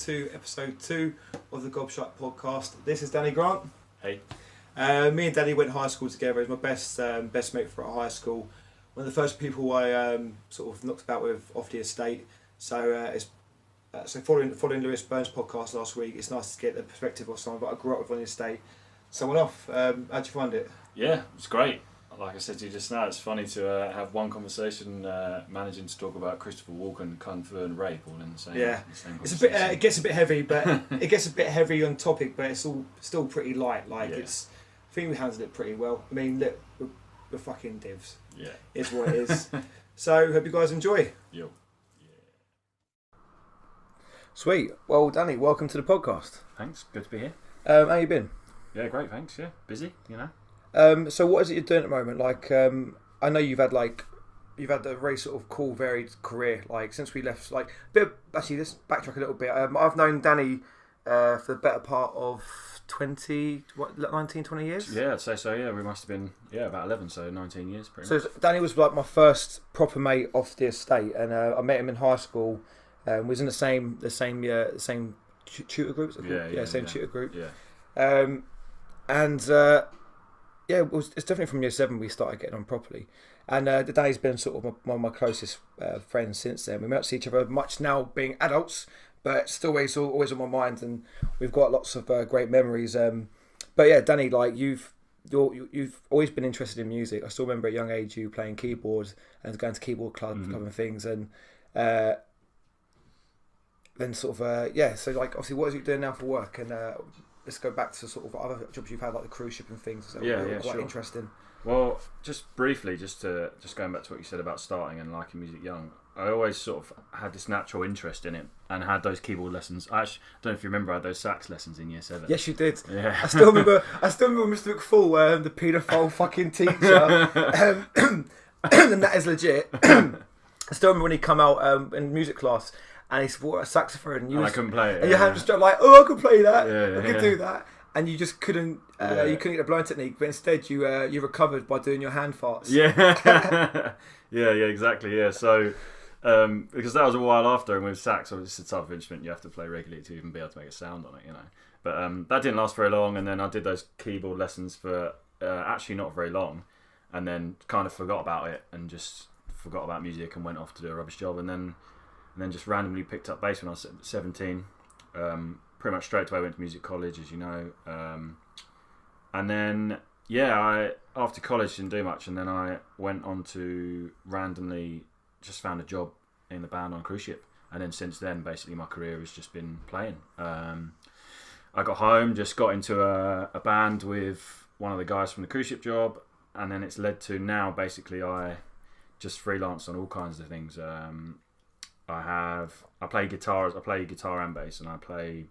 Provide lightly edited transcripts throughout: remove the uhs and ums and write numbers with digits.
to episode 2 of the Gobshite podcast. This is Danny Grant. Hey. Me and Danny went to high school together. He's my best mate for at high school. One of the first people I sort of knocked about with off the estate. So following Lewis Burns' podcast last week, it's nice to get the perspective of someone that I grew up with on the estate. Someone off. How'd you find it? Yeah, it's great. Like I said to you just now, it's funny to have one conversation managing to talk about Christopher Walken, Kung Fu and rape all in the same. Yeah, the same it's a bit. It gets a bit heavy, but it gets a bit heavy on topic, but it's all still pretty light. Like it's, I think we handled it pretty well. I mean, look, we're fucking divs. Yeah, it's what it is. So hope you guys enjoy. Yo. Sweet. Well, Danny, welcome to the podcast. Thanks. Good to be here. How you been? Yeah, great. Thanks. Yeah, busy. You know. So what is it you're doing at the moment? Like, I know you've had a very sort of cool, varied career. Like since we left, like actually, let's backtrack a little bit. I've known Danny for the better part of 19, 20 years. Yeah, I'd say so. Yeah, we must have been about 11, so 19 years pretty much. So Danny was like my first proper mate off the estate, and I met him in high school. We was in the same tutor groups. Same tutor group. Yeah. Yeah, it's definitely from year 7 we started getting on properly, and Danny's been sort of one of my closest friends since then. We met see each other much now being adults, but still always on my mind, and we've got lots of great memories. But yeah, Danny, like you've always been interested in music. I still remember at a young age you playing keyboards and going to keyboard club and things, and then sort of so like obviously what is you doing now for work, and let's go back to sort of other jobs you've had, like the cruise ship and things. So quite interesting. Well, just briefly, just going back to what you said about starting and liking music young, I always sort of had this natural interest in it and had those keyboard lessons. I actually don't know if you remember, I had those sax lessons in year 7. Yes, you did. Yeah. I still remember Mr. McFall, the paedophile fucking teacher, and that is legit. I still remember when he come out in music class. And he brought a saxophone, and I couldn't play it. And your hand just like, oh, I can play that. I can do that. And you just couldn't. You couldn't get a blowing technique, but instead you recovered by doing your hand farts. Yeah, yeah, exactly. Yeah, so because that was a while after, and with sax, obviously it's a type of instrument you have to play regularly to even be able to make a sound on it, you know. But that didn't last very long, and then I did those keyboard lessons for actually not very long, and then kind of forgot about it and just forgot about music and went off to do a rubbish job, and then just randomly picked up bass when I was 17. Pretty much straight away went to music college, as you know. And then, I after college didn't do much, and then I went on to randomly just found a job in the band on a cruise ship. And then since then, basically my career has just been playing. I got home, just got into a band with one of the guys from the cruise ship job, and then it's led to now basically I just freelance on all kinds of things. I play guitar and bass, and I play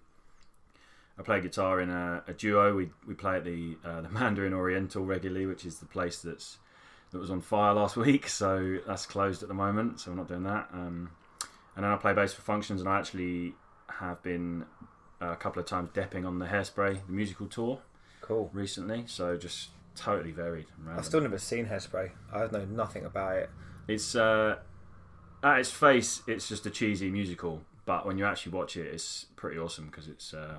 guitar in a duo. We play at the Mandarin Oriental regularly, which is the place that was on fire last week, so that's closed at the moment, so we're not doing that. And then I play bass for functions, and I actually have been a couple of times depping on the Hairspray, the musical tour. Cool. Recently, so just totally varied. I've still never seen Hairspray. I know nothing about it. It's at its face, it's just a cheesy musical, but when you actually watch it, it's pretty awesome because it's, it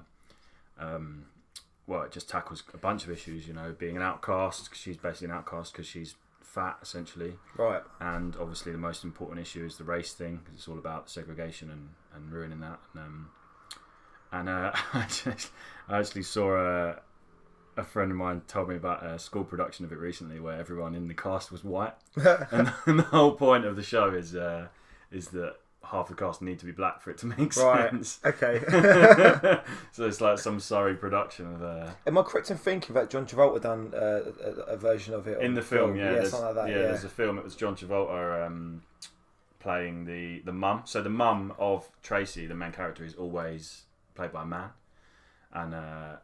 just tackles a bunch of issues, you know, being an outcast, 'cause she's basically an outcast because she's fat, essentially. Right. And obviously the most important issue is the race thing, because it's all about segregation and ruining that. I actually saw a friend of mine told me about a school production of it recently where everyone in the cast was white, and the whole point of the show is that half the cast need to be black for it to make sense. Okay. So it's like some Surrey production of. Am I correct in thinking that John Travolta done a version of it in the film? Yeah, something like that. Yeah, there's a film. It was John Travolta playing the mum. So the mum of Tracy, the main character, is always played by a man, and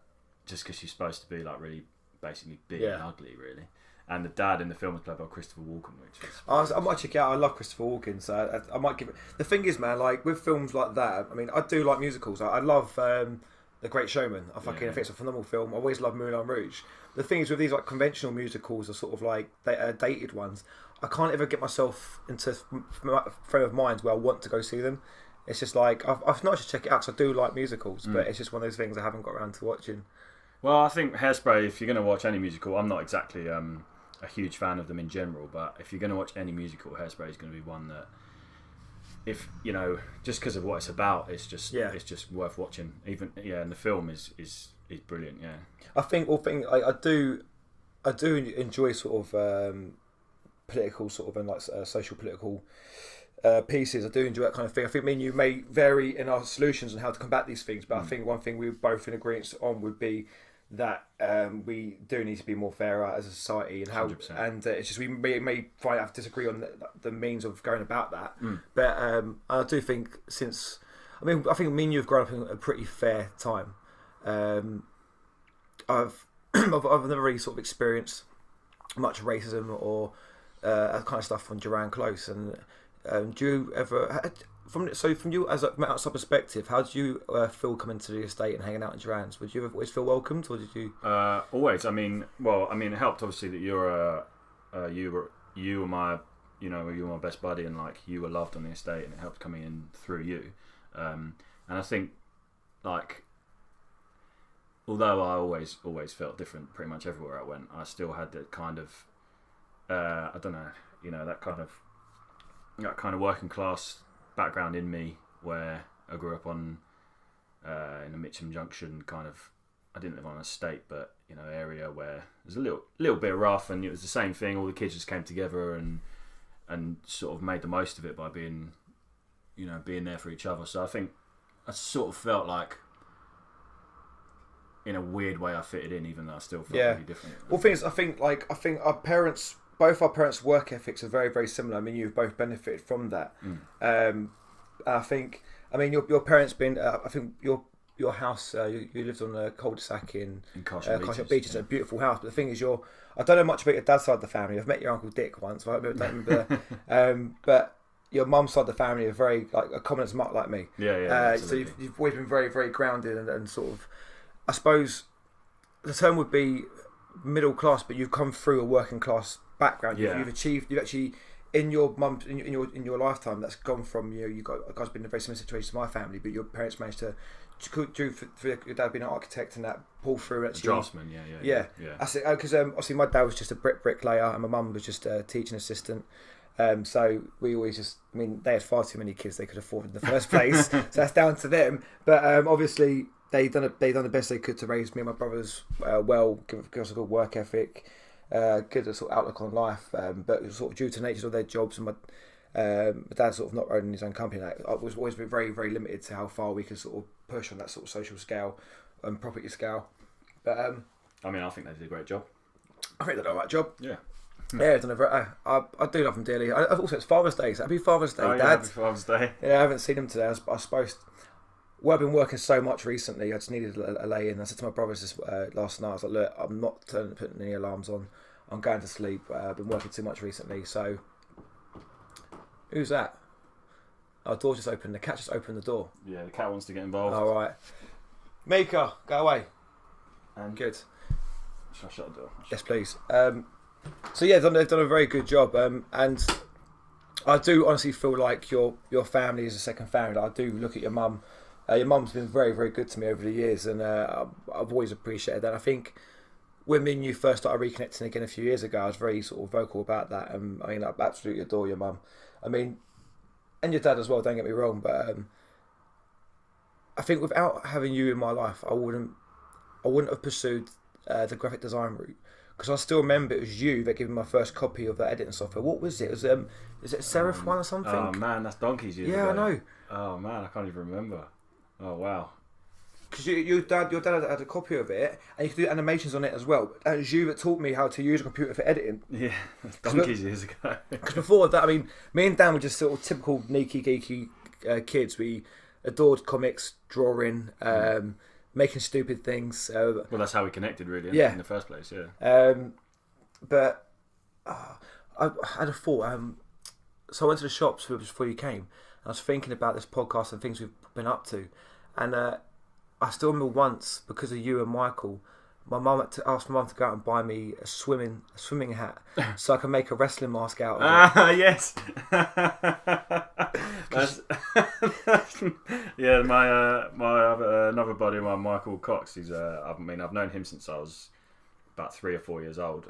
just because she's supposed to be like really basically big and ugly, really. And the dad in the film is played by Christopher Walken, which is... I might check it out. I love Christopher Walken, so I might give it... The thing is, man, like, with films like that, I mean, I do like musicals. I love The Great Showman. I think it's a phenomenal film. I always love Moulin Rouge. The thing is, with these, like, conventional musicals, or sort of, like, dated ones, I can't ever get myself into a frame of mind where I want to go see them. It's just like I've not just check it out because I do like musicals, but it's just one of those things I haven't got around to watching. Well, I think Hairspray, if you're going to watch any musical, I'm not exactly a huge fan of them in general, but if you're going to watch any musical, Hairspray is going to be one that, if you know, just because of what it's about, it's just worth watching. Even and the film is brilliant. Yeah, I think I do enjoy sort of political sort of and like social political pieces. I do enjoy that kind of thing. I think me and you may vary in our solutions on how to combat these things, but I think one thing we're both in agreement on would be that we do need to be more fairer as a society, and how 100%. And it's just we may have to disagree on the means of going about that. But I do think I think me and you have grown up in a pretty fair time. I've never really sort of experienced much racism or that kind of stuff from Duran Close. And do you ever from you as an outside perspective, how did you feel coming to the estate and hanging out in Duran's? Would you ever always feel welcomed, or did you? Always. I mean, it helped obviously that you were my best buddy, and like you were loved on the estate, and it helped coming in through you. And I think like, although I always felt different pretty much everywhere I went, I still had that kind of I don't know, that kind of working class background in me, where I grew up in a Mitcham Junction kind of. I didn't live on an estate, but area where it was a little bit rough, and it was the same thing. All the kids just came together and sort of made the most of it by being there for each other. So I think I sort of felt like, in a weird way, I fitted in, even though I still felt really different. Well, things I think both our parents' work ethics are very, very similar. I mean, you've both benefited from that. I think. I mean, your parents been. I think your house. You lived on a cul-de-sac in Carshot Beach. It's a beautiful house. But the thing is, I don't know much about your dad's side of the family. I've met your Uncle Dick once. I don't remember. But your mum's side of the family are very like a common as muck like me. So you've always been very, very grounded and sort of. I suppose the term would be middle class, but you've come through a working class background. You've actually in your mum in your lifetime that's gone from you guys been in a very similar situation to my family, but your parents managed to for your dad being an architect and that pull through actually draftsman. That's it, because obviously my dad was just a bricklayer and my mum was just a teaching assistant. So we always they had far too many kids they could afford in the first place. So that's down to them. But obviously they done the best they could to raise me and my brothers give us a good work ethic, good sort of outlook on life. But sort of due to the nature of their jobs, and my dad sort of not owning his own company, I was always very, very limited to how far we could sort of push on that sort of social scale and property scale. But I think they did a great job. I think they did a right job. Yeah. Yeah, I do love them dearly. Also, it's Father's Day, so happy Father's Day, Dad. Happy Father's Day. Yeah, I haven't seen him today. I was supposed. Well, I've been working so much recently. I just needed a lay in. I said to my brothers last night, I was like, look, I'm not putting any alarms on. I'm going to sleep. I've been working too much recently. So, who's that? Our door just opened. The cat just opened the door. Yeah, the cat wants to get involved. All right. Mika, go away. And good. Shall I shut the door? Yes, please. So yeah, they've done a very good job, and I do honestly feel like your family is a second family. I do look at your mum. Your mum's been very, very good to me over the years, and I've always appreciated that. I think when me and you first started reconnecting again a few years ago, I was very sort of vocal about that. I absolutely adore your mum. And your dad as well. Don't get me wrong, but I think without having you in my life, I wouldn't have pursued the graphic design route. Because I still remember it was you that gave me my first copy of the editing software. What was it? Is it Serif one or something? Oh man, that's donkeys years ago. Yeah, I know. Oh man, I can't even remember. Oh wow. Because your dad had a copy of it, and you could do animations on it as well. And it was you that taught me how to use a computer for editing. Yeah, that's donkeys years ago. Because before that, me and Dan were just sort of typical neaky, geeky kids. We adored comics, drawing, making stupid things. Well, that's how we connected, really, in the first place, yeah. But I had a thought. So I went to the shops before you came, and I was thinking about this podcast and things we've been up to. And I still remember once, because of you and Michael, my mum asked my mum to go out and buy me a swimming hat so I can make a wrestling mask out of it. Yes. Yeah, my other, another buddy of mine, Michael Cox. He's I've known him since I was about 3 or 4 years old.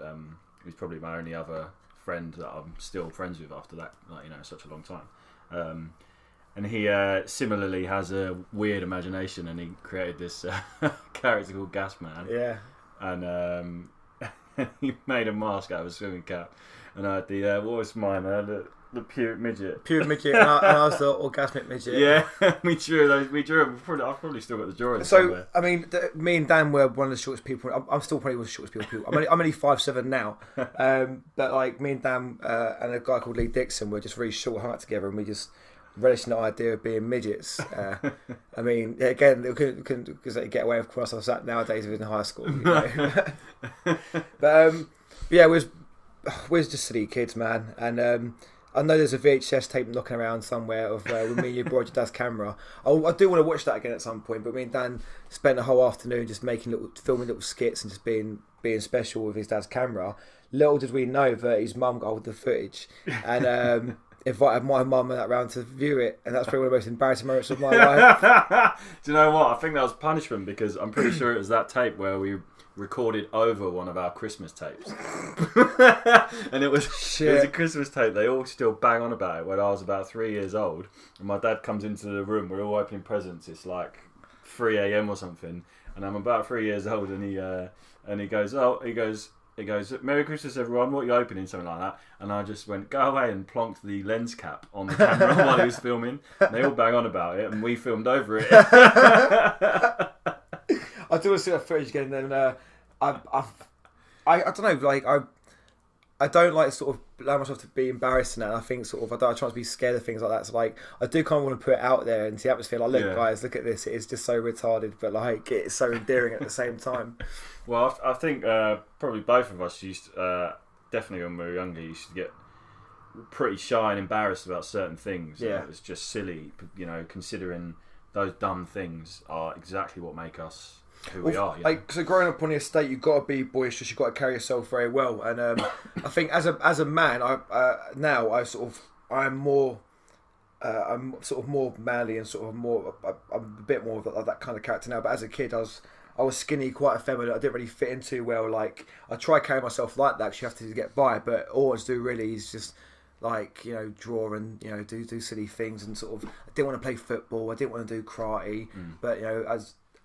He's probably my only other friend that I'm still friends with after that, like, you know, such a long time. And he similarly has a weird imagination, and he created this character called Gasman. Yeah. And he made a mask out of a swimming cap, and I had the what was mine? The pubic midget. Pubic midget, and I was the orgasmic midget. Yeah, we drew those. I've probably still got the drawings. So somewhere. I mean, me and Dan were one of the shortest people. I'm still probably one of the shortest people. I'm only 5'7" now, but like me and Dan and a guy called Lee Dixon were just really short, hung out together, and we just relishing the idea of being midgets. I mean, again, we couldn't get away with cross off that nowadays in high school. You know? But yeah, we're just silly kids, man. And I know there's a VHS tape knocking around somewhere of when me and you borrowed your dad's camera. I do want to watch that again at some point. But me and Dan spent the whole afternoon just filming little skits and just being special with his dad's camera. Little did we know that his mum got all the footage and invited my mum and that round to view it, and that's probably one of the most embarrassing moments of my life. Do you know what? I think that was punishment, because I'm pretty sure it was that tape where we recorded over one of our Christmas tapes. And it was a Christmas tape. They all still bang on about it when I was about 3 years old, and my dad comes into the room, we're all opening presents, it's like 3 a.m. or something, and I'm about 3 years old, and he goes, Merry Christmas everyone, what are you opening? Something like that. And I just went, go away, and plonked the lens cap on the camera while he was filming. And they all bang on about it, and we filmed over it. I do want to see that footage again. Then I don't know, like I don't like sort of allow myself to be embarrassed in that. I think sort of I try to be scared of things like that. So like I do kind of want to put it out there into the atmosphere. Like, look, guys, look at this. It is just so retarded, but like it's so endearing at the same time. Well, I think probably both of us used definitely when we were younger, used to get pretty shy and embarrassed about certain things. Yeah, it's just silly, you know, considering those dumb things are exactly what make us who we are. Like, so growing up on the estate, you've got to be boisterous. You've got to carry yourself very well. And I think as a man, I'm sort of more manly and sort of more. I'm a bit more of that kind of character now. But as a kid, I was skinny, quite effeminate. I didn't really fit in too well. Like, I try carrying myself like that because you have to get by. But all I do really is just, like, you know, draw and, you know, do silly things. And sort of, I didn't want to play football. I didn't want to do karate. But, you know,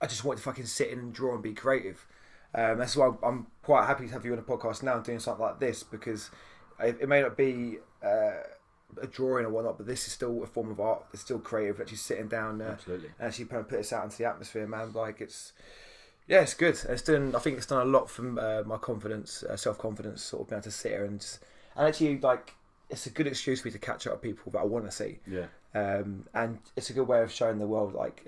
I just wanted to fucking sit in and draw and be creative. That's why I'm quite happy to have you on a podcast now and doing something like this, because it may not be a drawing or whatnot, but this is still a form of art. It's still creative. Actually sitting down and actually put this out into the atmosphere, man. Like, it's good. I think it's done a lot for my confidence, self-confidence, sort of being able to sit here and actually, like, it's a good excuse for me to catch up with people that I want to see. Yeah. And it's a good way of showing the world, like,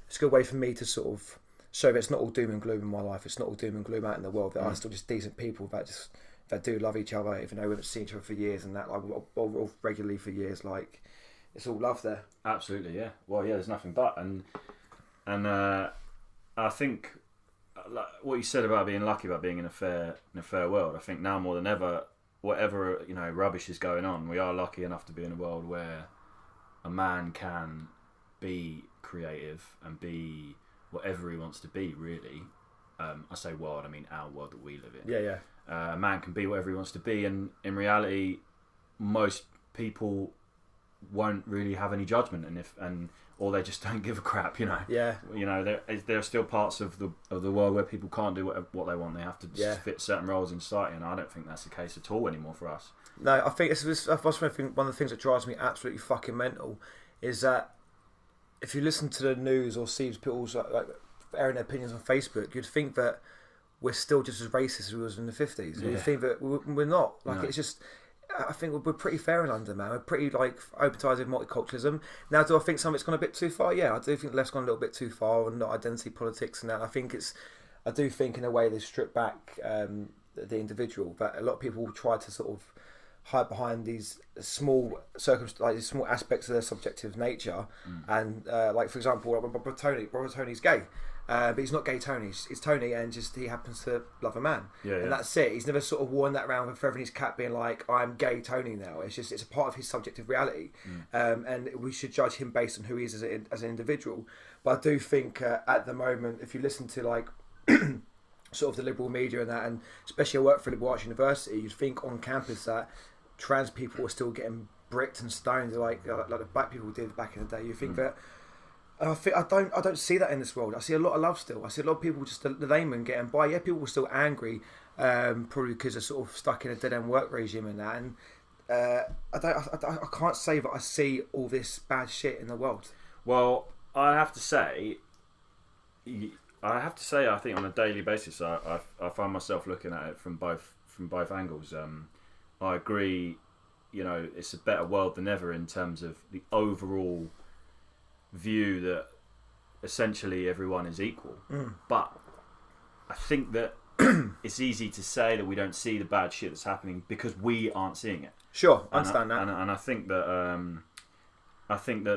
it's a good way for me to sort of show that it's not all doom and gloom in my life. It's not all doom and gloom out in the world. That are still just decent people that do love each other, even though we haven't seen each other for years and that, like, or regularly for years. Like, it's all love there. Absolutely, yeah. Well, yeah, there's nothing but, and I think like what you said about being lucky about being in a fair world. I think now more than ever, whatever, you know, rubbish is going on, we are lucky enough to be in a world where a man can be creative and be whatever he wants to be, really. I say world, I mean our world that we live in. Yeah. A man can be whatever he wants to be, and in reality, most people won't really have any judgment, or they just don't give a crap, you know. Yeah. You know, there are still parts of the world where people can't do what they want. They have to just fit certain roles in society, and I don't think that's the case at all anymore for us. No, I think one of the things that drives me absolutely fucking mental is that if you listen to the news or see people's like airing their opinions on Facebook, you'd think that we're still just as racist as we was in the 50s. You'd think that we're not. Like, no. It's just, I think we're pretty fair in London, man. We're pretty, like, open to ideas of multiculturalism. Now, do I think some of it's gone a bit too far? Yeah, I do think the left's gone a little bit too far, and not identity politics and that. I do think in a way they've stripped back the individual, but a lot of people try to sort of hide behind these small these small aspects of their subjective nature. And like, for example, Brother Tony's gay, But he's not gay Tony. It's Tony, and just he happens to love a man, and that's it. He's never sort of worn that around with feathering his cap, being like, "I'm gay Tony now." It's a part of his subjective reality, and we should judge him based on who he is as an individual. But I do think at the moment, if you listen to like sort of the liberal media and that, and especially I work for a liberal arts university, you'd think on campus that trans people are still getting bricked and stoned like the black people did back in the day. You think that. I don't see that in this world. I see a lot of love still. I see a lot of people just the layman getting by. Yeah, people are still angry, probably because they're sort of stuck in a dead end work regime and that. And I can't say that I see all this bad shit in the world. Well, I have to say, I think on a daily basis, I find myself looking at it from both angles. I agree. You know, it's a better world than ever in terms of the overall view that essentially everyone is equal. But I think that it's easy to say that we don't see the bad shit that's happening because we aren't seeing it. Sure, I understand that. And I think that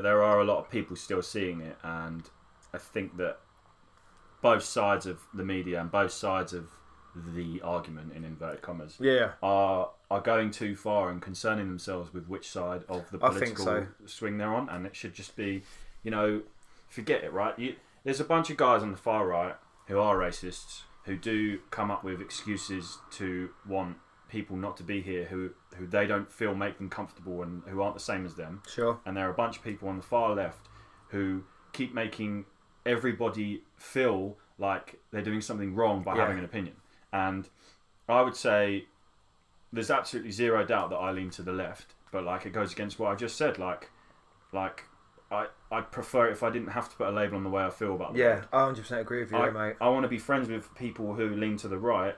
there are a lot of people still seeing it, and I think that both sides of the media and both sides of the argument, in inverted commas, are going too far and concerning themselves with which side of the political swing they're on, and it should just be, you know, forget it, right? There's a bunch of guys on the far right who are racists, who do come up with excuses to want people not to be here who they don't feel make them comfortable and who aren't the same as them. Sure. And there are a bunch of people on the far left who keep making everybody feel like they're doing something wrong by having an opinion. And I would say there's absolutely zero doubt that I lean to the left, but like it goes against what I just said. Like I'd prefer it if I didn't have to put a label on the way I feel about the world. I 100% agree with you, mate. I want to be friends with people who lean to the right,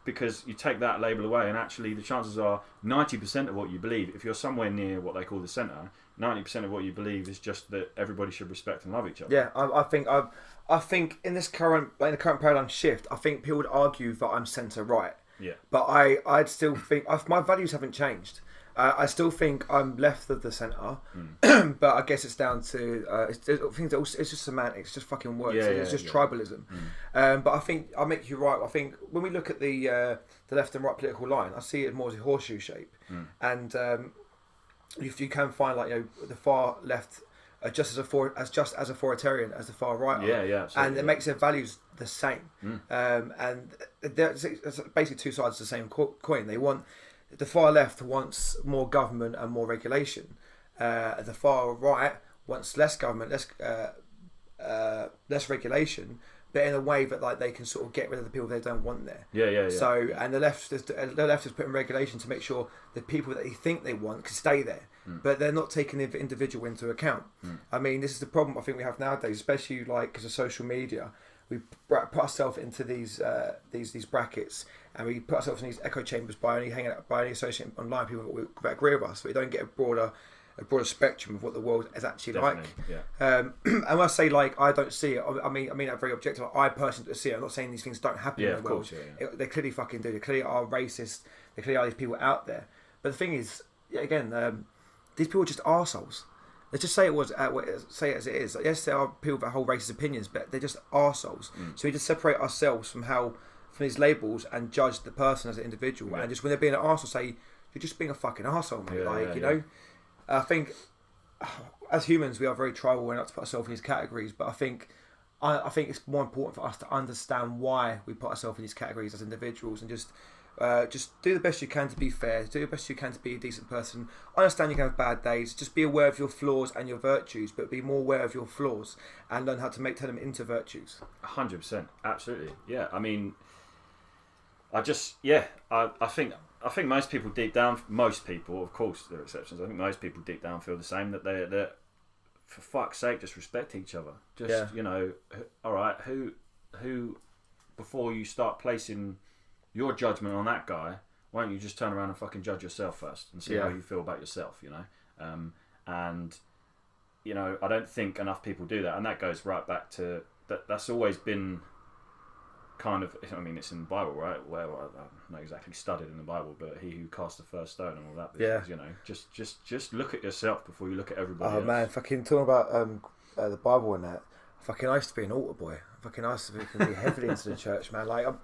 because you take that label away and actually the chances are 90% of what you believe, if you're somewhere near what they call the centre, 90% of what you believe is just that everybody should respect and love each other. Yeah, I think in this current paradigm shift, I think people would argue that I'm centre right. Yeah. But I'd still think my values haven't changed. I still think I'm left of the centre, but I guess it's down to it's just semantics, it's just fucking words. It's just tribalism. But I think I make you right. I think when we look at the left and right political line, I see it more as a horseshoe shape, and if you can find like the far left are just as authoritarian as the far right are, and it makes their values the same, and it's basically two sides of the same coin. The far left wants more government and more regulation. The far right wants less government, less regulation, but in a way that like they can sort of get rid of the people they don't want there. So and the left is putting regulation to make sure the people that they think they want can stay there, but they're not taking the individual into account. I mean, this is the problem I think we have nowadays, especially like because of social media. We put ourselves into these brackets, and we put ourselves in these echo chambers by only hanging out, by only associating online people that agree with us. So we don't get a broader spectrum of what the world is actually like. And when I say like I don't see it, I mean that very objective. I personally don't see it. I'm not saying these things don't happen in the world. They clearly fucking do. They clearly are racist. They clearly are these people out there. But the thing is, again, these people are just arseholes. Let's just say say it as it is. Like, yes, there are people that hold racist opinions, but they're just arseholes. So we just separate ourselves from these labels and judge the person as an individual. And just when they're being an arsehole, say you're just being a fucking arsehole, mate. You know. I think as humans we are very tribal. We're not to put ourselves in these categories, but I think it's more important for us to understand why we put ourselves in these categories as individuals, and just do the best you can to be fair, do the best you can to be a decent person. Understand you can have bad days, just be aware of your flaws and your virtues, but be more aware of your flaws and learn how to turn them into virtues. 100%, absolutely. Yeah, I mean, I think most people deep down, of course there are exceptions, I think most people deep down feel the same, that they're for fuck's sake, just respect each other. Just, alright, who before you start placing your judgment on that guy, why don't you just turn around and fucking judge yourself first and see how you feel about yourself, and I don't think enough people do that, and that goes right back to that's always been kind of, I mean, it's in the Bible, right? Where I'm not exactly studied in the Bible, but he who cast the first stone and all that business, just look at yourself before you look at everybody else. Man, fucking talking about the Bible and that. Fucking, I used to be an altar boy. fucking us if we can be heavily into the church, man. Like, I'm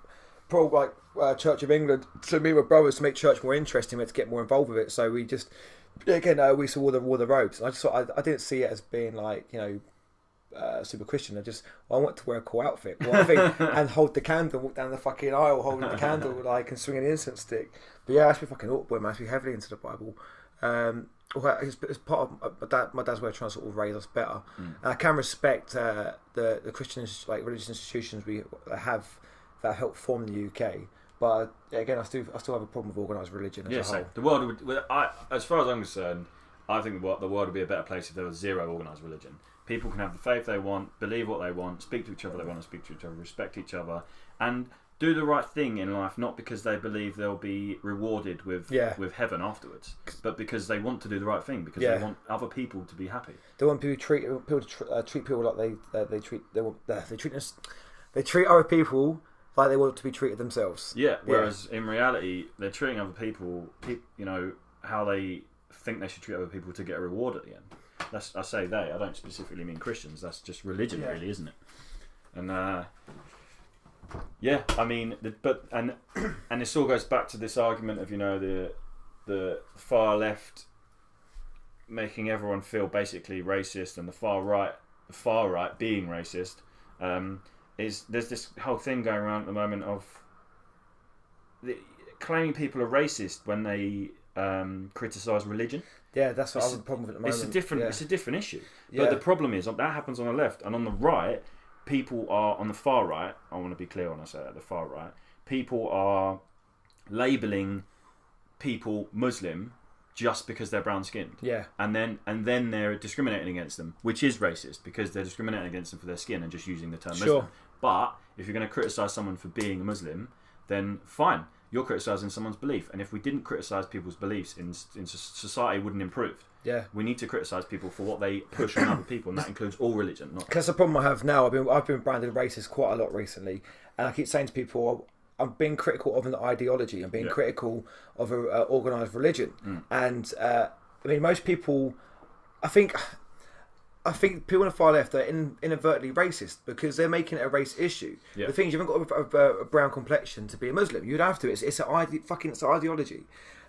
pro like Church of England. To me, with brothers, to make church more interesting, we had to get more involved with it. So we just, again, we saw wore the robes. And I just thought I didn't see it as being like, you know, super Christian. I want to wear a cool outfit, and hold the candle, walk down the fucking aisle holding the candle, like, and swinging an incense stick. But yeah, actually fucking awkward, man. Actually heavily into the Bible. It's part of my dad's way of trying to sort of raise us better. And I can respect the Christian like religious institutions we have that help form the UK. But again, I still have a problem with organised religion as a whole. The world would, as far as I'm concerned, I think the world would be a better place if there was zero organised religion. People can have the faith they want, believe what they want, speak to each other they want to speak to each other, respect each other, and do the right thing in life, not because they believe they'll be rewarded with heaven afterwards, but because they want to do the right thing, because they want other people to be happy. They want people to treat people like they treat other people like they want to be treated themselves. Yeah. Whereas in reality, they're treating other people, you know, how they think they should treat other people to get a reward at the end. I say they. I don't specifically mean Christians. That's just religion, really, isn't it? And I mean, and this all goes back to this argument of, you know, the far left making everyone feel basically racist, and the far right being racist. There's this whole thing going around at the moment of claiming people are racist when they criticise religion. Yeah, that's what I have a problem with at the moment. It's a different issue. But the problem is that happens on the left, and on the right, people are on the far right. I want to be clear when I say that, the far right. People are labelling people Muslim just because they're brown skinned. Yeah. And then they're discriminating against them, which is racist because they're discriminating against them for their skin and just using the term Muslim. But if you're going to criticise someone for being a Muslim, then fine. You're criticising someone's belief, and if we didn't criticise people's beliefs, in society wouldn't improve. Yeah, we need to criticise people for what they push on other people, and that includes all religion. That's the problem I have now. I've been branded racist quite a lot recently, and I keep saying to people, I'm being critical of an ideology. I'm being critical of an organised religion, and I mean, most people, I think people on the far left are inadvertently racist because they're making it a race issue. Yeah. The thing is, you haven't got a brown complexion to be a Muslim. You'd have to. It's an ideology.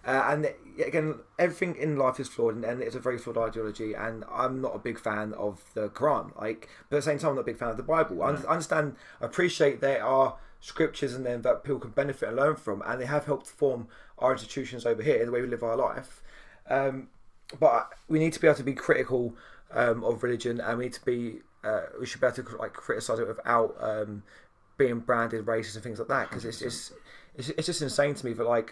And again, everything in life is flawed, and it's a very flawed ideology. And I'm not a big fan of the Quran. But at the same time, I'm not a big fan of the Bible. No. I appreciate there are scriptures in there that people can benefit and learn from, and they have helped form our institutions over here, the way we live our life. But we need to be able to be critical of religion, and we should be able to criticise it without being branded racist and things like that, because it's just insane to me that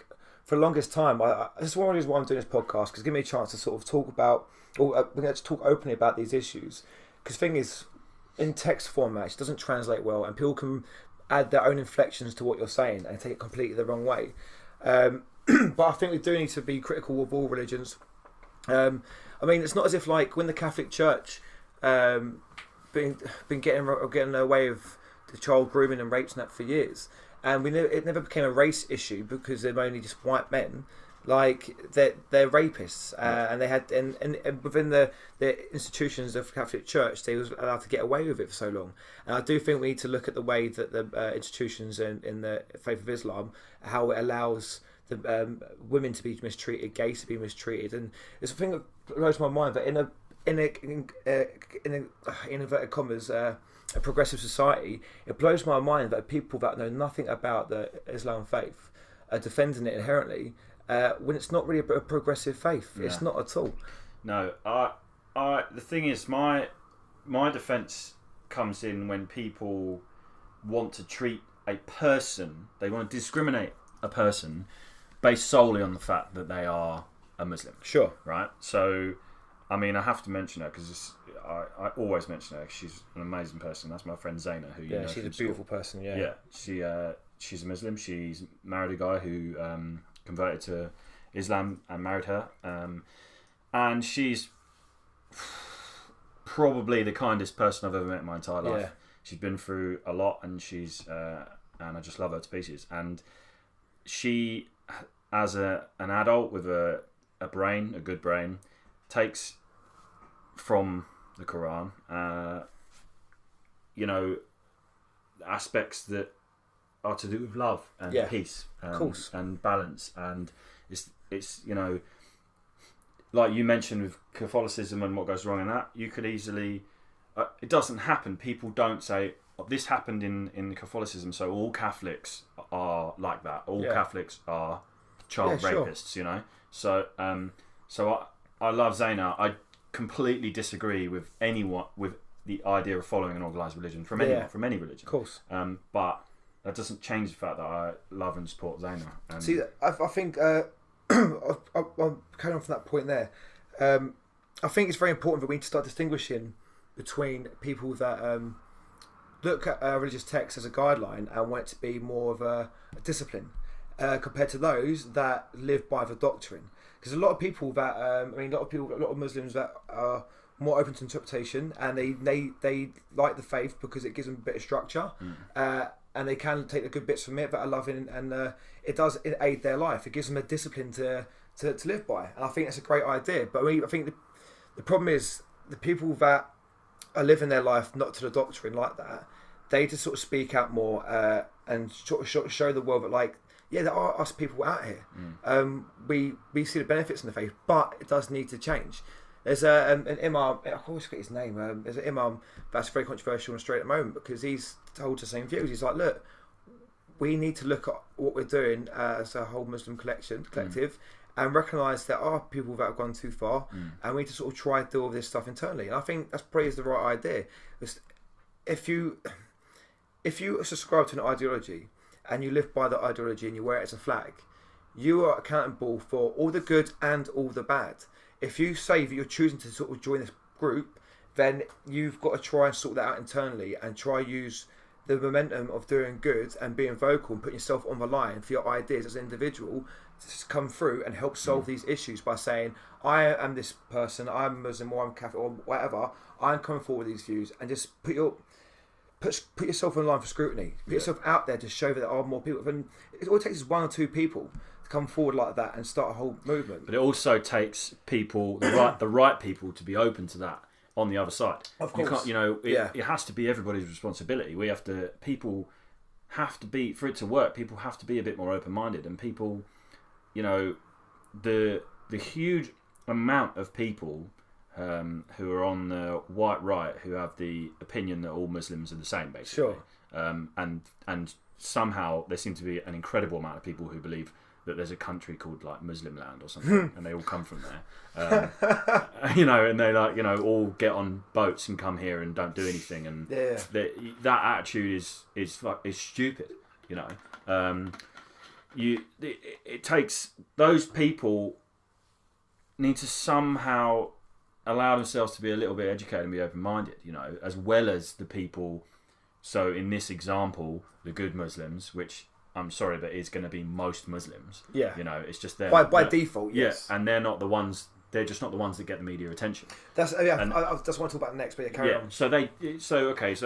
for the longest time this is one of the reasons why I'm doing this podcast, because give me a chance to sort of talk about, or we're going to talk openly about these issues, because the thing is, in text format it doesn't translate well, and people can add their own inflections to what you're saying and take it completely the wrong way. But I think we do need to be critical of all religions. I mean, it's not as if when the Catholic Church been getting away with the child grooming and rapes and that for years, and it never became a race issue because they're only just white men. They're rapists, and they had and within the institutions of the Catholic Church, they was allowed to get away with it for so long. And I do think we need to look at the way that the institutions in the faith of Islam, how it allows the women to be mistreated, gays to be mistreated, and it's a thing that blows my mind that in inverted commas, a progressive society, it blows my mind that people that know nothing about the Islam faith are defending it inherently, when it's not really a progressive faith. Yeah. It's not at all. No, the thing is, my defence comes in when people want to treat a person, they want to discriminate a person based solely on the fact that they are a Muslim. Sure. Right? So, I mean, I have to mention her because I always mention her because she's an amazing person. That's my friend Zaina, who you know. She's a beautiful person, yeah. Yeah, she's a Muslim. She's married a guy who converted to Islam and married her. And she's probably the kindest person I've ever met in my entire life. Yeah. She's been through a lot, and and I just love her to pieces. And she, as an adult with a good brain, takes from the Quran, aspects that are to do with love and peace and balance, and it's you know, like you mentioned with Catholicism and what goes wrong in that, you could easily it doesn't happen. People don't say, oh, this happened in Catholicism, so all Catholics are like that. All Catholics are child rapists, you know. So so I love Zaina. I completely disagree with anyone with the idea of following an organised religion from anyone, from any religion. Of course. But that doesn't change the fact that I love and support Zaina. See, I think I'll carry on from that point there. I think it's very important that we need to start distinguishing between people that look at religious texts as a guideline and want it to be more of a discipline compared to those that live by the doctrine. Because a lot of people that, a lot of Muslims that are more open to interpretation, and they like the faith because it gives them a bit of structure, and they can take the good bits from it that are loving, and it does aid their life. It gives them a discipline to live by, and I think that's a great idea. But I think the problem is the people that are living their life not to the doctrine like that, they just sort of speak out more and sort of show the world that, like, yeah, there are us people out here. We see the benefits in the faith, but it does need to change. There's an imam, I always forget his name. There's an imam that's very controversial and straight at the moment because he's told the same views. He's like, look, we need to look at what we're doing as a whole Muslim collective and recognise there are people that have gone too far, and we need to sort of try to deal with this stuff internally. And I think that's probably the right idea. If you subscribe to an ideology and you live by that ideology and you wear it as a flag, you are accountable for all the good and all the bad. If you say that you're choosing to sort of join this group, then you've got to try and sort that out internally and try use the momentum of doing good and being vocal and putting yourself on the line for your ideas as an individual to come through and help solve these issues by saying, I am this person, I'm Muslim or I'm Catholic or whatever, I'm coming forward with these views, and just put yourself on line for scrutiny. Put yourself out there to show that there are more people. And it all takes is one or two people to come forward like that and start a whole movement. But it also takes people, the right people, to be open to that on the other side. Of course, it has to be everybody's responsibility. People have to be, for it to work. People have to be a bit more open-minded, and people, the huge amount of people who are on the white right who have the opinion that all Muslims are the same, basically. Sure. And somehow there seem to be an incredible amount of people who believe that there's a country called like Muslim land or something, and they all come from there. And they all get on boats and come here and don't do anything, and that attitude is stupid. It takes those people need to somehow allow themselves to be a little bit educated and be open-minded, as well as the people. So in this example, the good Muslims, which I'm sorry, but is going to be most Muslims. Yeah. It's just there by default. Yes. Yeah, and they're not the ones. They're just not the ones that get the media attention. That's I just want to talk about next, but carry on. So I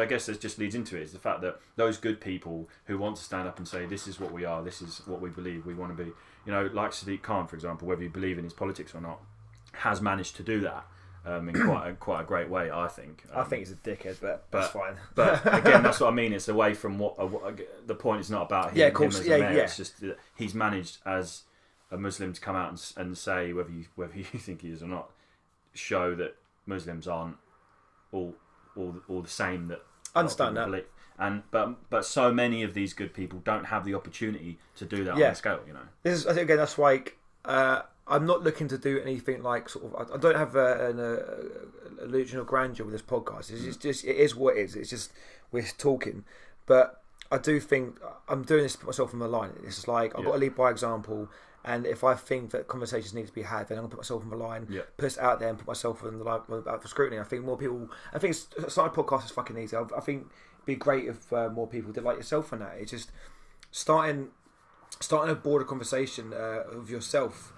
guess this just leads into it is the fact that those good people who want to stand up and say, this is what we are, this is what we believe, we want to be. Like Sadiq Khan, for example, whether you believe in his politics or not, has managed to do that. In quite a great way, I think. I think he's a dickhead, but that's fine. But again, that's what I mean. It's away from what the point is not about him. Yeah, of course. Him as a mayor. It's just that he's managed as a Muslim to come out and say whether you think he is or not, show that Muslims aren't all the same. That understand that. Believe. But so many of these good people don't have the opportunity to do that on a scale. This is, I think, again, that's like. I'm not looking to do anything like sort of. I don't have an illusion of grandeur with this podcast. It's just it is what it is. It's just we're talking, but I do think I'm doing this to put myself on the line. It's just like I've got to lead by example, and if I think that conversations need to be had, then I'm gonna put myself on the line, put it out there, and put myself on the line for scrutiny. I think more people. I think starting a podcast is fucking easy. I think it'd be great if more people did like yourself on that. It's just starting a broader conversation of yourself.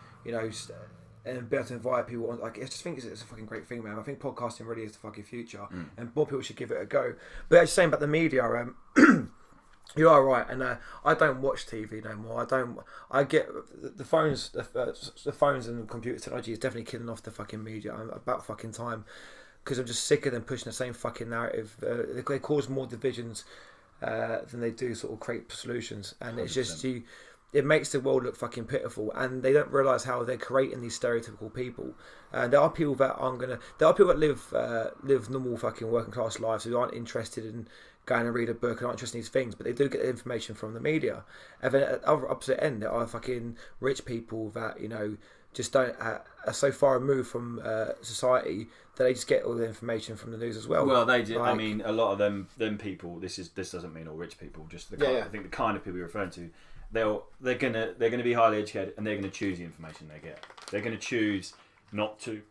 And be able to invite people on. Like, I just think it's a fucking great thing, man. I think podcasting really is the fucking future, and more people should give it a go. But as you're saying about the media, you are right, and I don't watch TV no more. I get the phones, the phones and computer technology is definitely killing off the fucking media. I'm about fucking time, because I'm just sick of them pushing the same fucking narrative. They cause more divisions. than they do sort of create solutions. And it's 100%. just it makes the world look fucking pitiful, and they don't realise how they're creating these stereotypical people. And there are people that there are people that live normal fucking working class lives who aren't interested in going and read a book and aren't interested in these things, but they do get the information from the media. And then at the other opposite end, there are fucking rich people that just don't are so far removed from society that they just get all the information from the news as well. Well, they do. I mean, a lot of them people. This doesn't mean all rich people. Just the kind, I think the kind of people you're referring to. They're gonna be highly educated, and they're gonna choose the information they get. They're gonna choose not to,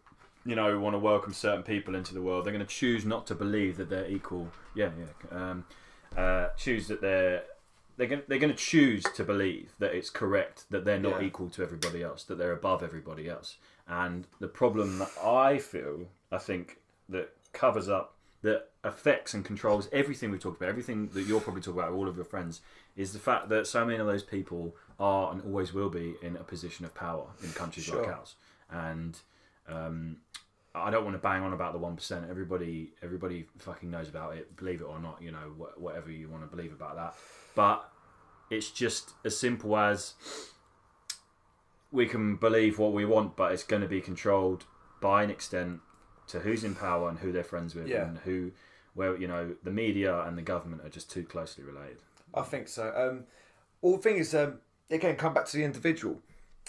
want to welcome certain people into the world. They're gonna choose not to believe that they're equal. Choose that they're gonna choose to believe that it's correct that they're not equal to everybody else, that they're above everybody else. And the problem that I think that covers up, that affects and controls everything we've talked about, everything that you're probably talking about with all of your friends, is the fact that so many of those people are and always will be in a position of power in countries like ours. And I don't want to bang on about the 1%. Everybody fucking knows about it, believe it or not, whatever you want to believe about that. But it's just as simple as we can believe what we want, but it's going to be controlled by an extent to who's in power and who they're friends with, and the media and the government are just too closely related. I think so. All the thing is, again, come back to the individual.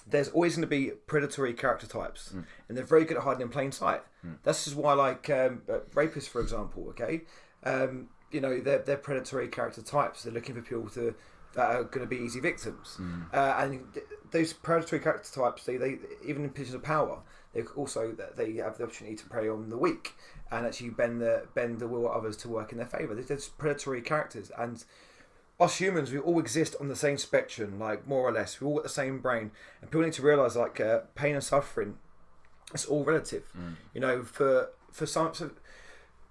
There's always going to be predatory character types, and they're very good at hiding in plain sight. That's just why, rapists, for example, okay, they're predatory character types. They're looking for people that are going to be easy victims, and those predatory character types, they even in positions of power, they have the opportunity to prey on the weak and actually bend the will of others to work in their favour. There's predatory characters, and us humans, we all exist on the same spectrum, more or less. We all got the same brain, and people need to realise pain and suffering, it's all relative. For some,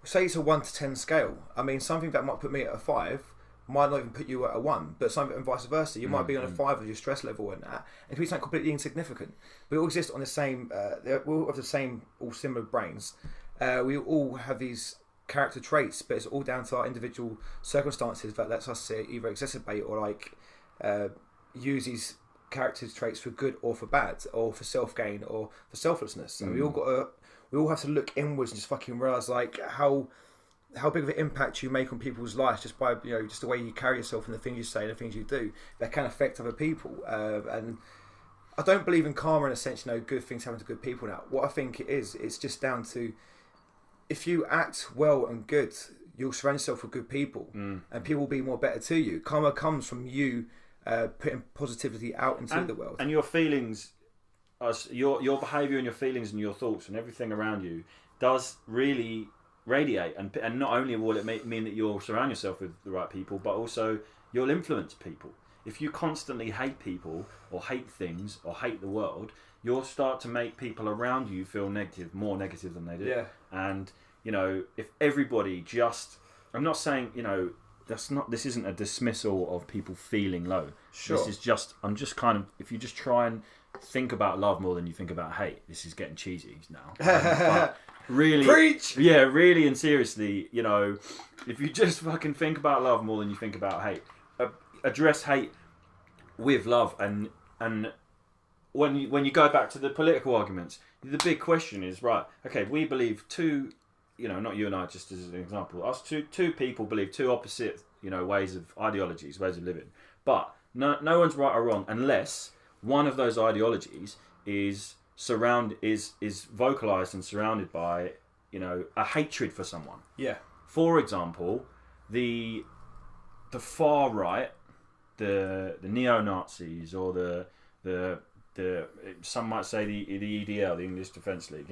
say it's a 1 to 10 scale. I mean, something that might put me at a 5 might not even put you at a 1, but something and vice versa. You might be on a 5 with your stress level and that, and it could be something completely insignificant. We all exist on the same. We all have the same, all similar brains. We all have these character traits, but it's all down to our individual circumstances that lets us either exacerbate or use these character traits for good or for bad, or for self gain or for selflessness. So we all have to look inwards and just fucking realize how big of an impact you make on people's lives just by just the way you carry yourself and the things you say and the things you do that can affect other people. And I don't believe in karma in a sense, good things happen to good people. Now, what I think it is, it's just down to, if you act well and good, you'll surround yourself with good people, and people will be more better to you. Karma comes from you putting positivity out into the world. And your feelings, your behaviour and your feelings and your thoughts and everything around you does really radiate. And not only will it mean that you'll surround yourself with the right people, but also you'll influence people. If you constantly hate people or hate things or hate the world, you'll start to make people around you feel more negative than they do. Yeah. And, if everybody just... I'm not saying, this isn't a dismissal of people feeling low. Sure. This is just... I'm just kind of... If you just try and think about love more than you think about hate, this is getting cheesy now. But really... Preach! Yeah, really and seriously, if you just fucking think about love more than you think about hate, address hate with love, and when you go back to the political arguments, the big question is, right, okay, we believe two, not you and I, just as an example, us two people believe two opposite, ways of ideologies, ways of living, but no one's right or wrong unless one of those ideologies is vocalized and surrounded by, a hatred for someone. Yeah. For example, the far right, the neo-Nazis, or the some might say the EDL, the English Defence League,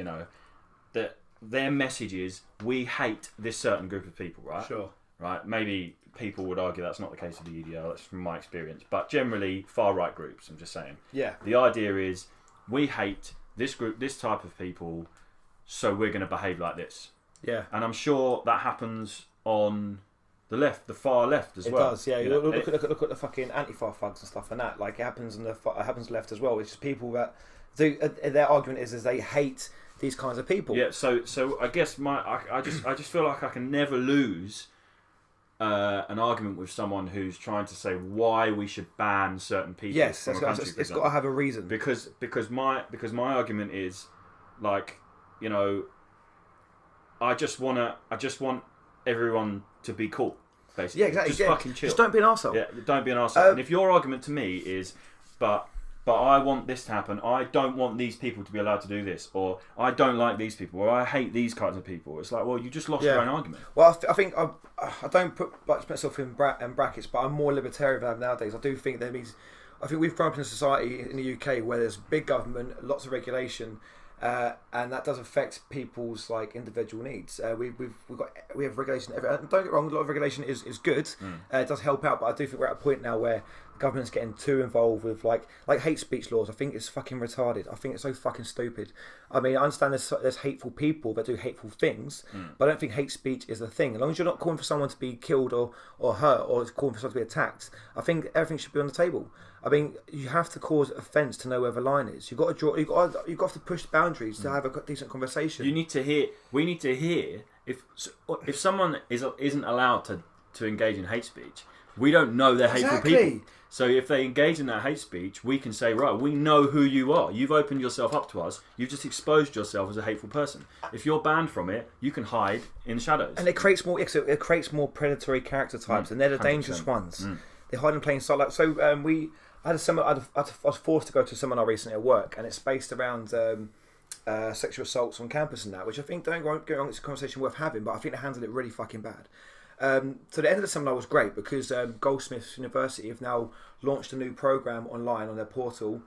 that their message is, we hate this certain group of people, right? Sure. Right? Maybe people would argue that's not the case with the EDL, that's from my experience, but generally far right groups, I'm just saying. Yeah. The idea is, we hate this group, this type of people, so we're going to behave like this. Yeah. And I'm sure that happens on the left, the far left as well. It does, yeah. Look at the fucking Antifa thugs and stuff and that. It happens on it happens left as well. It's just people that their argument is they hate these kinds of people. Yeah. So I guess I just feel like I can never lose an argument with someone who's trying to say why we should ban certain people. Yes, from a country, it's got to have a reason. Because my argument is like, you know, I just want everyone to be cool. Basically, yeah, exactly. Just fucking chill. Just don't be an arsehole. Yeah, don't be an arsehole. And if your argument to me is, but I want this to happen, I don't want these people to be allowed to do this, or I don't like these people, or I hate these kinds of people. It's like, well, you just lost your own argument. Well, I think I don't put myself in brackets, but I'm more libertarian than I am nowadays. I do think that means, I think we've grown up in a society in the UK where there's big government, lots of regulation, and that does affect people's like individual needs. We have regulation. Don't get wrong, a lot of regulation is good. It does help out, but I do think we're at a point now where the government's getting too involved with like hate speech laws. I think it's fucking retarded. I think it's so fucking stupid. I mean, I understand there's hateful people that do hateful things, but I don't think hate speech is the thing. As long as you're not calling for someone to be killed or hurt, or calling for someone to be attacked, I think everything should be on the table. I mean, you have to cause offence to know where the line is. You've got to draw. You've got to push boundaries to have a decent conversation. We need to hear if someone isn't allowed to engage in hate speech. We don't know they're hateful people. So if they engage in that hate speech, we can say, right, we know who you are. You've opened yourself up to us. You've just exposed yourself as a hateful person. If you're banned from it, you can hide in the shadows. And it creates more predatory character types, and they're the 100%. Dangerous ones. They hide in plain sight. Like, so I had a seminar. I was forced to go to a seminar recently at work, and it's based around sexual assaults on campus and that, which I think, don't get wrong, it's a conversation worth having, but I think they handled it really fucking bad. So the end of the seminar was great because Goldsmiths University have now launched a new program online on their portal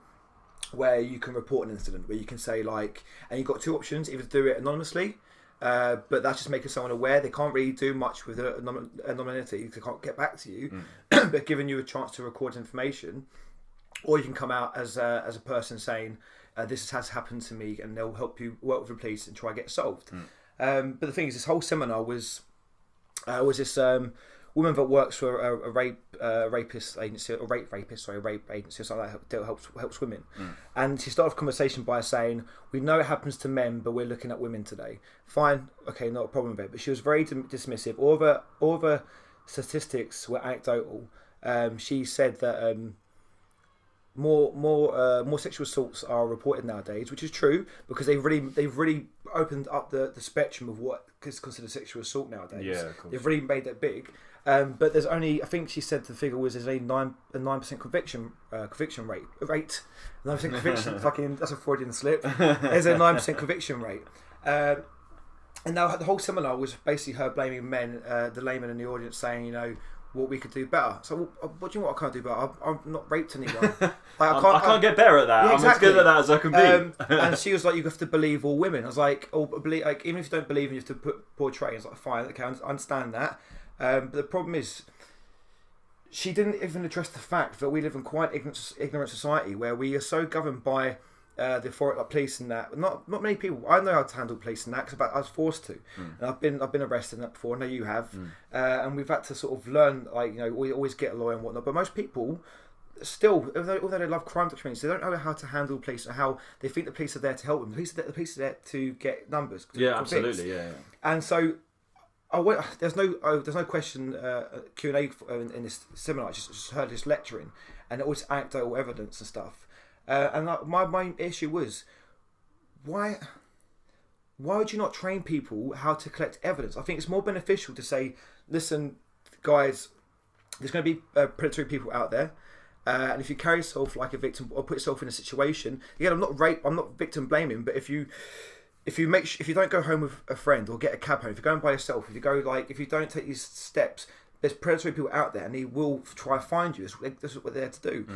where you can report an incident, where you can say like, and you've got two options: either do it anonymously, but that's just making someone aware. They can't really do much with anonymity; they can't get back to you, but giving you a chance to record information. Or you can come out as a person saying, this has happened to me, and they'll help you work with the police and try and get it solved. But the thing is, this whole seminar was this woman that works for a rape agency, or rape agency, or something like that helps women. And she started a conversation by saying, we know it happens to men, but we're looking at women today. Fine, okay, not a problem with it. But she was very dismissive. All the statistics were anecdotal. She said that more sexual assaults are reported nowadays, which is true because they've really opened up the spectrum of what is considered sexual assault nowadays. Yeah, of course. They've really made that big. But there's only, I think she said the figure was there's a 9% conviction rate. 9% conviction. Fucking, that's a Freudian slip. There's a 9% conviction rate. And now the whole seminar was basically her blaming men, the layman in the audience, saying, you know, what we could do better. So what do you know what I can't do better? I've not raped anyone. Like, I can't get better at that. Yeah, exactly. I'm as good at that as I can be. And she was like, you have to believe all women. I was like, like, even if you don't believe, you have to portray. I was like, fine, okay, I understand that. But the problem is, she didn't even address the fact that we live in quite ignorant society where we are so governed by the authority, like police and that. Not many people. I know how to handle police and that because I was forced to, and I've been arrested in that before. I know you have, and we've had to sort of learn, like, you know, we always get a lawyer and whatnot. But most people still, although they love crime documentaries, they don't know how to handle police or how they think the police are there to help them. The police are there to get numbers. Yeah, absolutely. Yeah. And so, there's no question Q&A in this seminar. I just heard this lecturing, and it was anecdotal evidence and stuff. And my main issue was, why would you not train people how to collect evidence? I think it's more beneficial to say, listen, guys, there's going to be predatory people out there, and if you carry yourself like a victim or put yourself in a situation, again, I'm not victim blaming, but if you don't go home with a friend or get a cab home, if you're going by yourself, if you don't take these steps, there's predatory people out there, and they will try to find you. That's what they're there to do.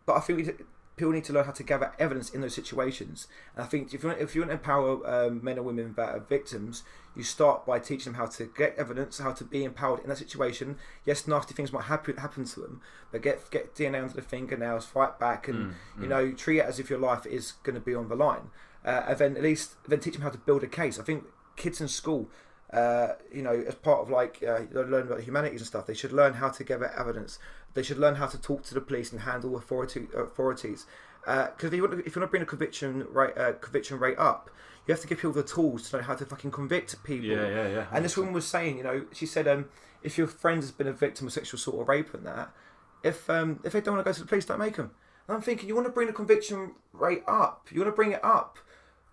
But I think people need to learn how to gather evidence in those situations. And I think if you want to empower men and women that are victims, you start by teaching them how to get evidence, how to be empowered in that situation. Yes, nasty things might happen to them, but get DNA under the fingernails, fight back, and you know, treat it as if your life is going to be on the line. And then teach them how to build a case. I think kids in school, you know, as part of like learning about the humanities and stuff, they should learn how to gather evidence. They should learn how to talk to the police and handle authorities. Because if you want to bring a conviction rate up, you have to give people the tools to know how to fucking convict people. Yeah. And this woman was saying, you know, she said, if your friend has been a victim of sexual assault or rape and that, if they don't want to go to the police, don't make them. And I'm thinking, you want to bring the conviction rate up. You want to bring it up.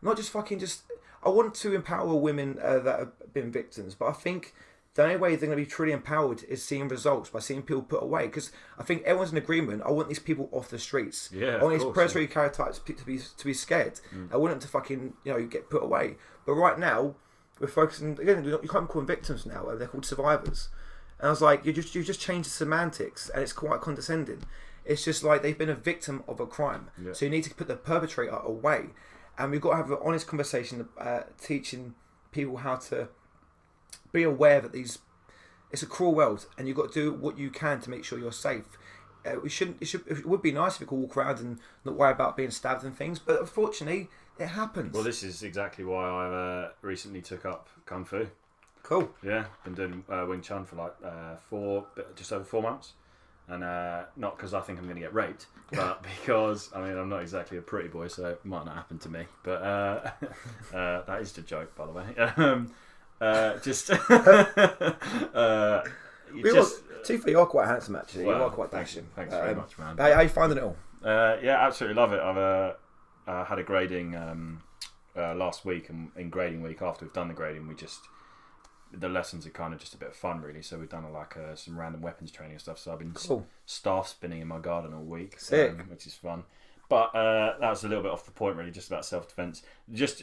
Not just fucking just... I want to empower women that have been victims, but I think the only way they're going to be truly empowered is seeing results, by seeing people put away. Because I think everyone's in agreement. I want these people off the streets. Yeah, I want these predatory characters to be scared. I want them to fucking get put away. But right now, we're focusing again. You can't call them victims now. They're called survivors. And I was like, you just changed the semantics, and it's quite condescending. It's just like they've been a victim of a crime, so you need to put the perpetrator away. And we've got to have an honest conversation, teaching people how to be aware that it's a cruel world, and you've got to do what you can to make sure you're safe. It would be nice if you could walk around and not worry about being stabbed and things, but unfortunately, it happens. Well, this is exactly why I recently took up Kung Fu. Cool. Yeah, been doing Wing Chun for like just over 4 months. And not because I think I'm going to get raped, but because, I mean, I'm not exactly a pretty boy, so it might not happen to me. But that is the joke, by the way. You are quite handsome, actually. Well, you are quite dashing. Thanks very much, man. How are you finding it all? Yeah, absolutely love it. I've had a grading last week, and in grading week, after we've done the grading, the lessons are kind of just a bit of fun, really. So we've done some random weapons training and stuff. So I've been staff spinning in my garden all week, which is fun. But that was a little bit off the point, really, just about self-defense. Just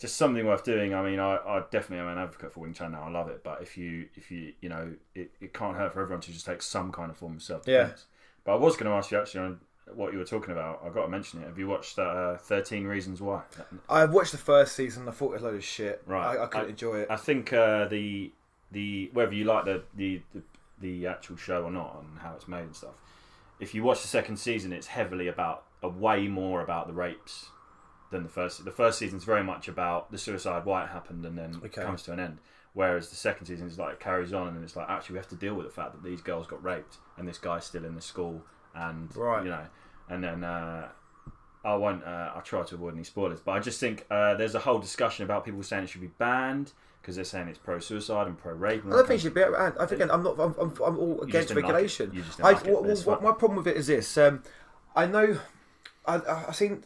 something worth doing. I mean, I definitely am an advocate for Wing Chun now. I love it. But if you it can't hurt for everyone to just take some kind of form of self-defense. Yeah. But I was going to ask you actually on what you were talking about. I've got to mention it. Have you watched 13 Reasons Why? I watched the first season. I thought it was a load of shit. Right. I couldn't enjoy it. I think the whether you like the actual show or not and how it's made and stuff, if you watch the second season, it's heavily way more about the rapes than the first. The first season's very much about the suicide, why it happened, and then it comes to an end. Whereas the second season is like it carries on, and it's like actually we have to deal with the fact that these girls got raped and this guy's still in the school. And and then I'll try to avoid any spoilers, but I just think there's a whole discussion about people saying it should be banned because they're saying it's pro-suicide and pro-rape. I don't think it should be banned. I think I'm all against regulation. My problem with it is this: I know I've seen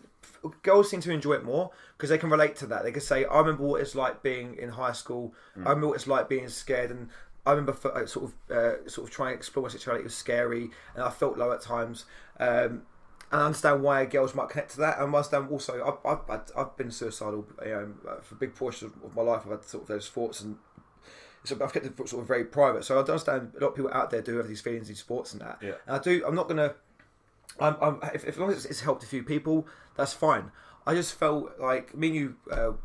girls seem to enjoy it more because they can relate to that. They can say, "I remember what it's like being in high school. I remember what it's like being scared and." I remember sort of trying to explore my sexuality. It was scary, and I felt low at times. And I understand why girls might connect to that. And I understand also, I've been suicidal for big portions of my life. I've had sort of those thoughts, and so I've kept it sort of very private. So I understand a lot of people out there do have these feelings, these thoughts, and that. Yeah. And I do. I'm not gonna. If as long as it's helped a few people, that's fine. I just felt like me and you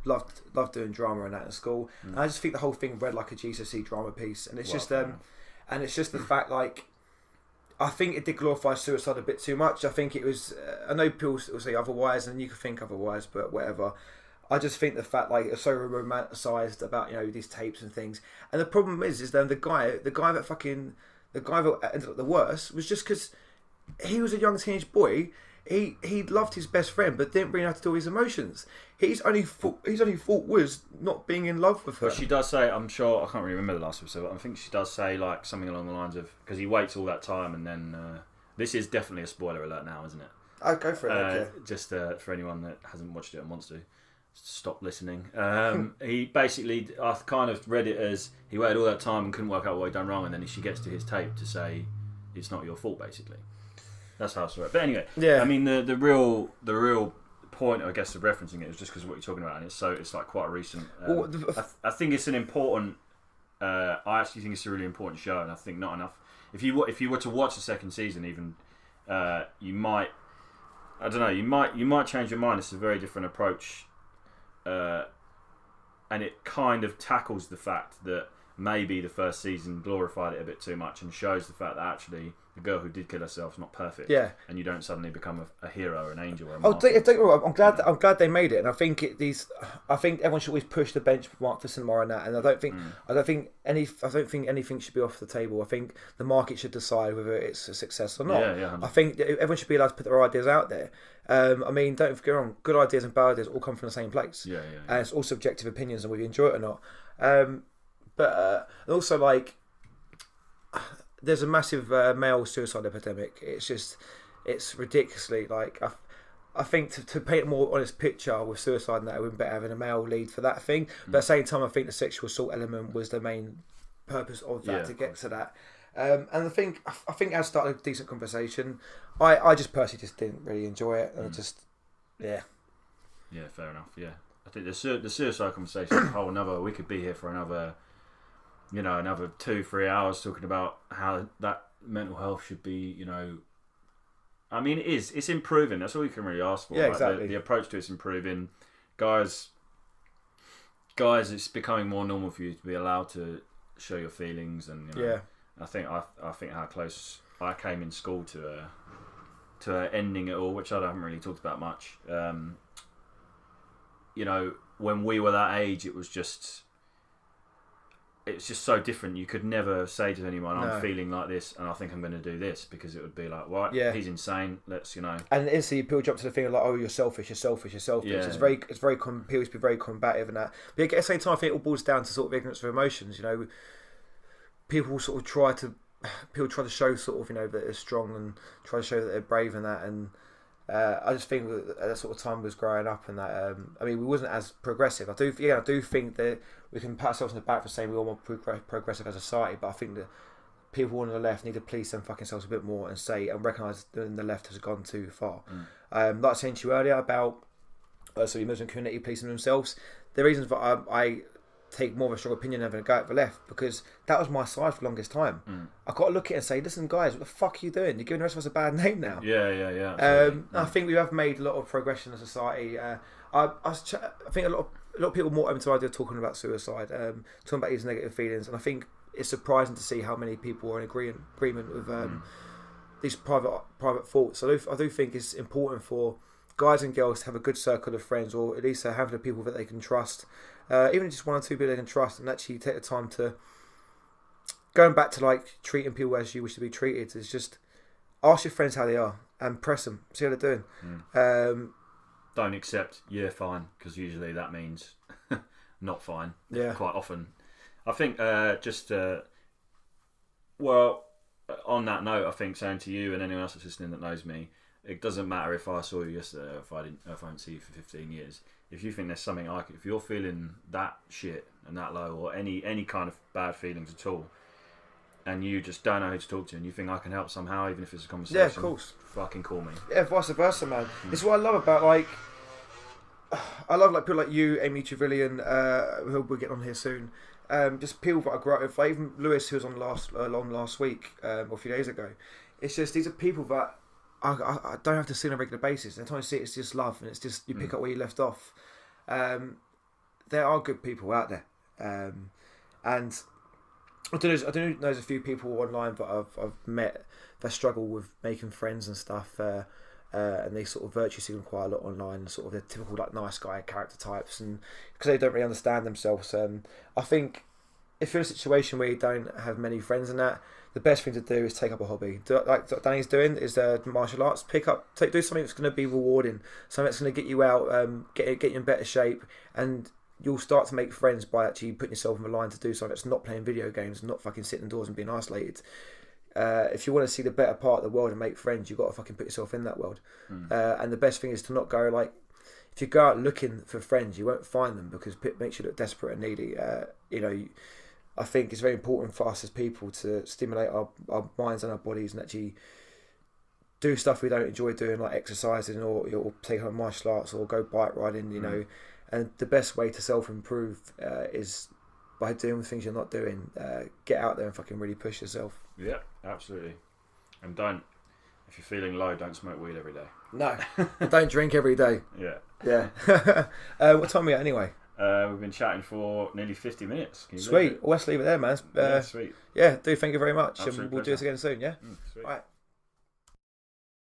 loved doing drama and that in school, and I just think the whole thing read like a GCSE drama piece, and it's just the fact like I think it did glorify suicide a bit too much. I think it was. I know people will say otherwise, and you can think otherwise, but whatever. I just think the fact like it's so romanticised about these tapes and things, and the problem is then the guy that ended up the worst was just because he was a young teenage boy. He loved his best friend, but didn't really know how to deal with his emotions. His only fault was not being in love with her. But she does say, I'm sure, I can't really remember the last episode, but I think she does say like something along the lines of, because he waits all that time and then, this is definitely a spoiler alert now, isn't it? I'll go for it, okay. Just for anyone that hasn't watched it and wants to, stop listening. He basically, I kind of read it as, he waited all that time and couldn't work out what he'd done wrong, and then she gets to his tape to say, it's not your fault, basically. That's how I saw it. But anyway, I mean the real point, I guess, of referencing it is just because of what you're talking about, and it's like quite a recent. I think it's an important. I actually think it's a really important show, and I think not enough. If you were to watch the second season, even you might. I don't know. You might change your mind. It's a very different approach, and it kind of tackles the fact that maybe the first season glorified it a bit too much and shows the fact that actually the girl who did kill herself is not perfect. Yeah. And you don't suddenly become a hero or an angel or a martyr. I'm glad they made it, and I think I think everyone should always push the benchmark for cinema and that. And I don't think anything should be off the table. I think the market should decide whether it's a success or not. Yeah. I think everyone should be allowed to put their ideas out there. I mean, don't get me wrong, good ideas and bad ideas all come from the same place. Yeah. And it's all subjective opinions and whether you enjoy it or not. But and also like, there's a massive male suicide epidemic. It's ridiculously like. I think to paint a more honest picture with suicide and that, it would be better having a male lead for that thing. But at the same time, I think the sexual assault element was the main purpose of that, to get to that. And I think I started a decent conversation. I just personally just didn't really enjoy it, and yeah, fair enough. Yeah, I think the suicide conversation is a whole another. We could be here for another 2-3 hours talking about how that mental health should be. I mean, it's improving. That's all you can really ask for. Yeah, exactly. The approach to it's improving. Guys, it's becoming more normal for you to be allowed to show your feelings, and I think how close I came in school to ending it all, which I haven't really talked about much. When we were that age, it was just so different. You could never say to anyone, I'm feeling like this and I think I'm going to do this, because it would be like, what? Yeah. He's insane. Let's, And instantly people jump to the thing of like, oh, you're selfish. Yeah. It's very people used to be very combative and that. But at the same time, I think it all boils down to sort of ignorance of emotions. People sort of try to show sort of, that they're strong and try to show that they're brave and that. And I just think that sort of time was growing up and that. I mean, we wasn't as progressive. I do think that we can pat ourselves on the back for saying we all want progressive as a society, but I think that people on the left need to police them fucking selves a bit more and recognise that the left has gone too far. Like I said to you earlier about the Muslim community policing themselves, the reasons that I take more of a strong opinion of a guy at the left, because that was my side for the longest time. I got to look at it and say, listen guys, what the fuck are you doing? You're giving the rest of us a bad name now. I think we have made a lot of progression in society. I think a lot of people are more open to the idea of talking about suicide, talking about these negative feelings, and I think it's surprising to see how many people are in agreement with these private thoughts. I do think it's important for guys and girls to have a good circle of friends, or at least having the people that they can trust, even just 1 or 2 people they can trust, and actually take the time to, going back to like treating people as you wish to be treated, is just ask your friends how they are and press them, see how they're doing. Don't accept fine, because usually that means not fine. Quite often. I think on that note, I think saying to you and anyone else that's listening that knows me, it doesn't matter if I saw you yesterday or if I don't see you for 15 years. If you think there's something if you're feeling that shit and that low, or any kind of bad feelings at all, and you just don't know who to talk to, and you think I can help somehow, even if it's a conversation, yeah, of course, fucking call me. Yeah, vice versa, man. It's what I love about I love people like you, Amy Trevelyan, who we'll get on here soon. Just people that I grew up with, like even Lewis, who was on last week or a few days ago. It's just these are people that I don't have to see on a regular basis. And the time I see it, it's just love, and it's just you pick up where you left off. There are good people out there, and I don't know. There's a few people online that I've met that struggle with making friends and stuff, and they sort of virtue signal quite a lot online, and sort of the typical like nice guy character types, and because they don't really understand themselves. I think if you're in a situation where you don't have many friends and that, the best thing to do is take up a hobby. Like Danny's doing is martial arts. Do something that's going to be rewarding, something that's going to get you out, get you in better shape, and you'll start to make friends by actually putting yourself on the line to do something that's not playing video games and not fucking sitting indoors and being isolated. If you want to see the better part of the world and make friends, you've got to fucking put yourself in that world. And the best thing is to not go like, if you go out looking for friends, you won't find them, because it makes you look desperate and needy. I think it's very important for us as people to stimulate our minds and our bodies and actually do stuff we don't enjoy doing, like exercising or take on martial arts or go bike riding, know. And the best way to self-improve is by doing things you're not doing. Get out there and fucking really push yourself. Yeah, absolutely. And if you're feeling low, don't smoke weed every day. No, don't drink every day. Yeah. What time are we at anyway? We've been chatting for nearly 50 minutes. Sweet. Well, let's leave it there, man. Sweet. Yeah, thank you very much. Absolute And we'll pleasure. do this again soon, yeah? Sweet. All right.